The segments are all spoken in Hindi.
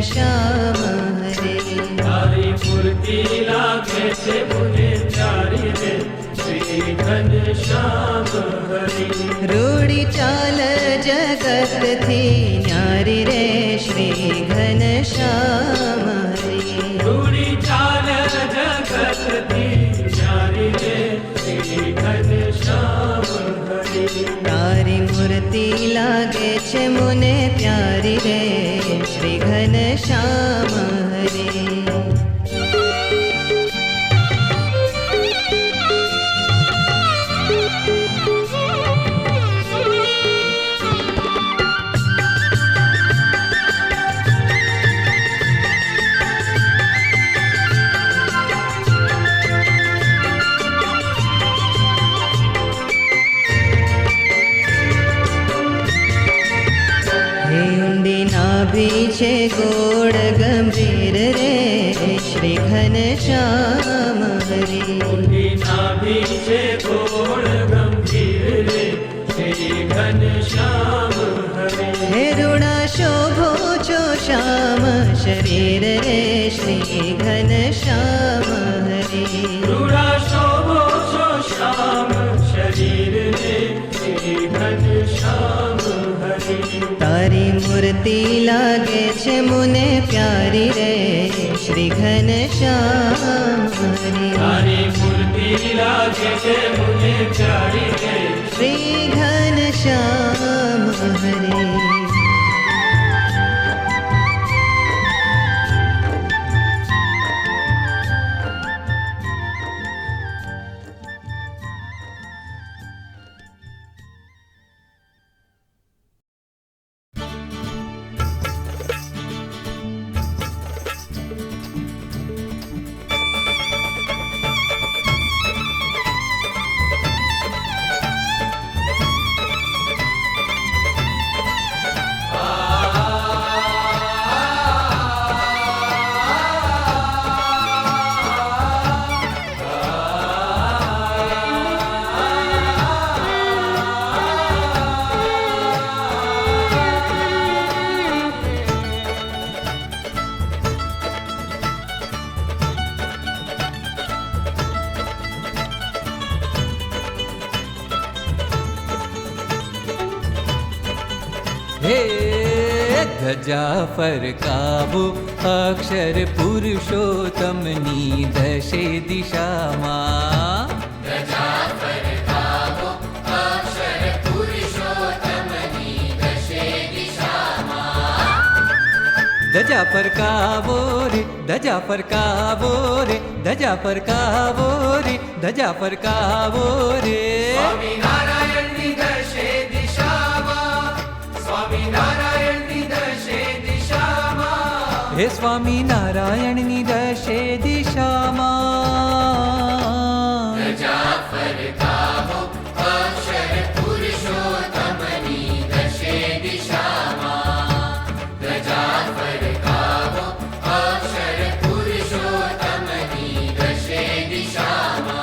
श्याम हरे। तारी मूर्ति लागे छे मुने प्यारी रे श्री घनश्याम हरे। रूढ़ी चाल जगत थी न्यारी रे श्री घनश्याम हरे। रूढ़ी चाल जगत थी न्यारी रे श्री घनश्याम हरे। तारी मूर्ति लागे छे मुने प्यारी रे श्री घनश्याम हरे। छे गोड़ गंभीर रे श्री घनश्याम हरे। ऊंडी नाभि छे गोड़ गंभीर रे श्री घनश्याम हरे। हे रूड़ा शोभो छो श्याम शरीर रे श्री घनश्याम हरे। रूड़ा शोभो छो श्याम शरीर रे श्री घनश्याम हरे। तारी मूर्ति लागे छे मुने प्यारी रे श्री घनश्याम हरे। तारी मूर्ति लागे छे मुने प्यारी रे श्री घनश्याम हरे। ધજા ફરકાવો અક્ષર પુરુષોત્તમની દશે દિશામાં. ધજા ફરકાવો અક્ષર પુરુષોત્તમની દશે દિશામાં. ધજા ફરકાવો રે ધજા ફરકાવો રે ધજા ફરકાવો રે ધજા ફરકાવો રે. સ્વામિનારાયણની દશે દિશામાં. સ્વામિનારાયણની દશે દિશામાં. હે સ્વામિનારાયણની દશે દિશામાં. ધજા ફરકાવો અક્ષર પુરુષોત્તમની દશે દિશામાં. ધજા ફરકાવો અક્ષર પુરુષોત્તમની દશે દિશામાં.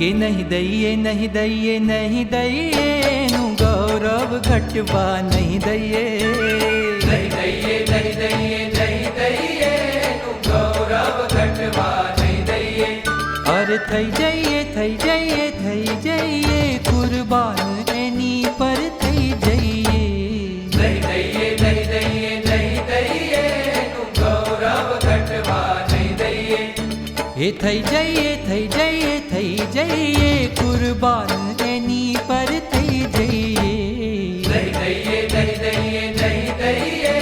કે નહીં દઈએ નહીં દઈએ નહીં દઈએ નું ગૌરવ ઘટવા નહીં દઈએ. નહીં દઈએ નહીં દઈએ નહીં દઈએ નું ગૌરવ ઘટવા નહીં દઈએ. અરે થઈ જઈએ થઈ જઈએ થઈ જઈએ કુરબાન એની પર એ થઈ જઈએ કુરબાન એની પર થઈ જઈએ. નહીં દઈએ નહીં દઈએ નહીં દઈએ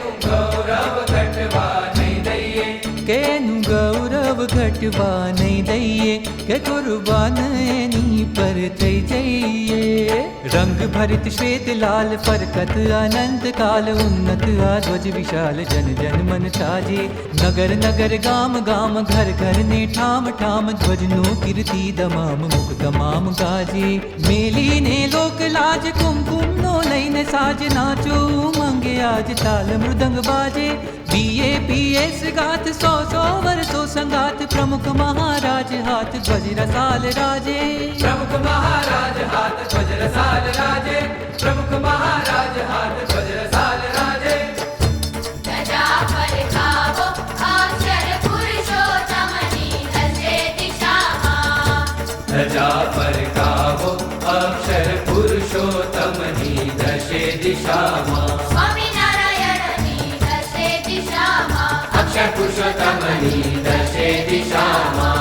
નું ગૌરવ ઘટવા નહીં દઈએ. કે એનું ગૌરવ ઘટવા નહીં દઈએ કે કુરબાન એની પર થઈ જઈએ. રંગ ભરિત શ્વેત લાલ ફરકત અનંત કાલ ઉન્નત આ ધ્વજ વિશાલ જન જન મન તાજે. નગર નગર ગામ ગામ ઘર ઘર ને ઠામ ઠામ ધ્વજનો કીર્તિ તમામ મુખ તમામ ગાજે. મેલીને લોક લાજ કુમકુમનો લઈને સાજ નાચો ઉમંગે આજ તાલ મૃદંગ બાજે. BAPS ગાત 100 વર્ષો સંગાત પ્રમુખ મહારાજ હાથ ધ્વજ રસાલ રાજે. પ્રમુખ મહારાજ હાથ ધ્વજ રસાલ રાજે. પ્રમુખ મહારાજ હાથ ધ્વજ રસાલ રાજે. ધજા ફરકાવો અક્ષર પુરુષોત્તમની દશે દિશામાં. ધજા ફરકાવો અક્ષર પુરુષોત્તમની દશે દિશામાં. સ્વામિનારાયણની દશે દિશામાં. અક્ષર પુરુષોત્તમની દશે દિશામાં.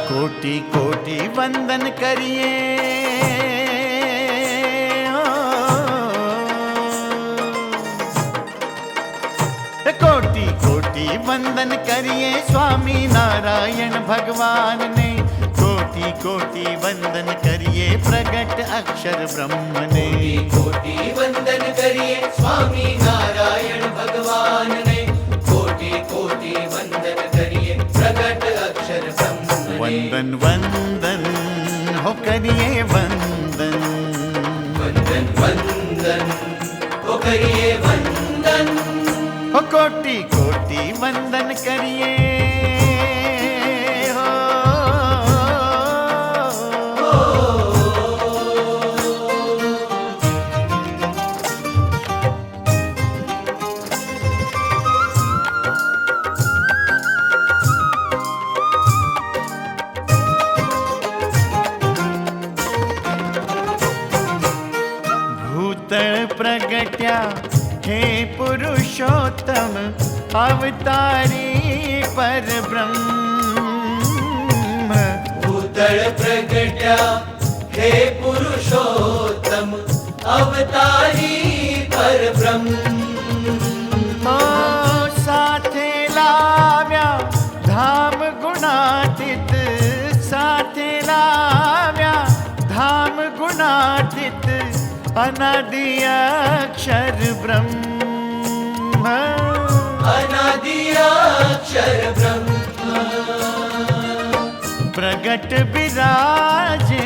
कोटि कोटि वंदन करिए कोटि कोटि वंदन करिए स्वामी नारायण भगवान ने. कोटि कोटि वंदन करिए प्रगट अक्षर ब्रह्म ने. कोटि वंदन करिए स्वामी नारायण भगवान ने. कोटि कोटि वंदन करिए प्रगट अक्षर ब्रह्म ने. वंदन वंदन हो करिए वंदन. वंदन वंदन हो करिए वंदन. हो कोटि कोटि वंदन करिए हो. भूतल प्रगट्या हे पुरुषोत्तम अवतारी पर ब्रह्म. भूतल प्रगट्या हे पुरुषोत्तम अवतारी पर ब्रह्म. ओ साथे लाव्या धाम गुणातीत. साथे लाव्या धाम गुणातीत अनादि अक्षर ब्रह्म. अनादि अक्षर ब्रह्म. प्रगट विराजे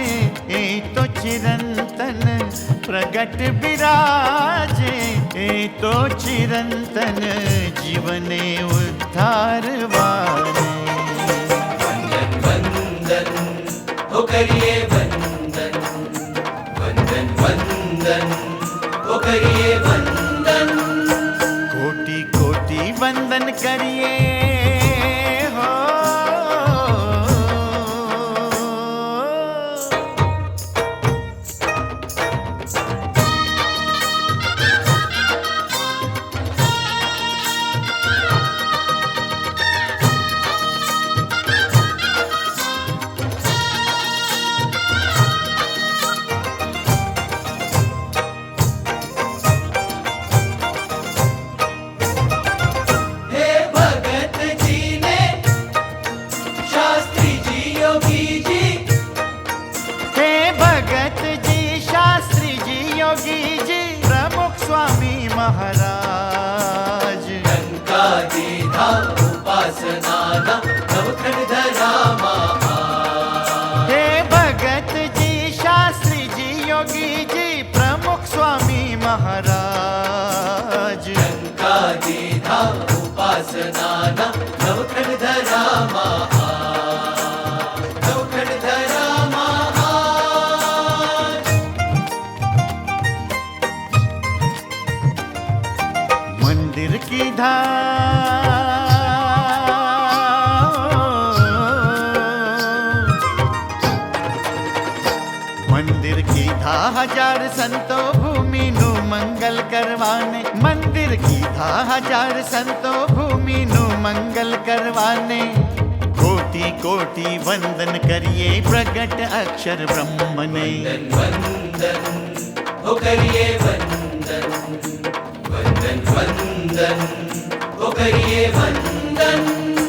ए तो चिरंतन. प्रगट विराजे ए तो चिरंतन जीवने उद्धार वाले. वंदन वंदन हो करिए वंदन. वंदन वंदन हो करिए वंदन. कोटि कोटि वंदन करिए हो. महाराज लंकाजी धाम उपासना नवखंड धरा हे भगत जी शास्त्र श्रद्धा उपासना ना नवखंड धरा महा नवखंड धरा महा मंदिर की मंदिर की धा हजार संतो भूमि नु मंगल करवाने मंदिर की धा हजार संतो भूमि नु मंगल करवाने कोटि कोटि वंदन करिए प्रगट अक्षर ब्रह्म ने वंदन हो करिए वंदन वंदन वंदन हो करिए वंदन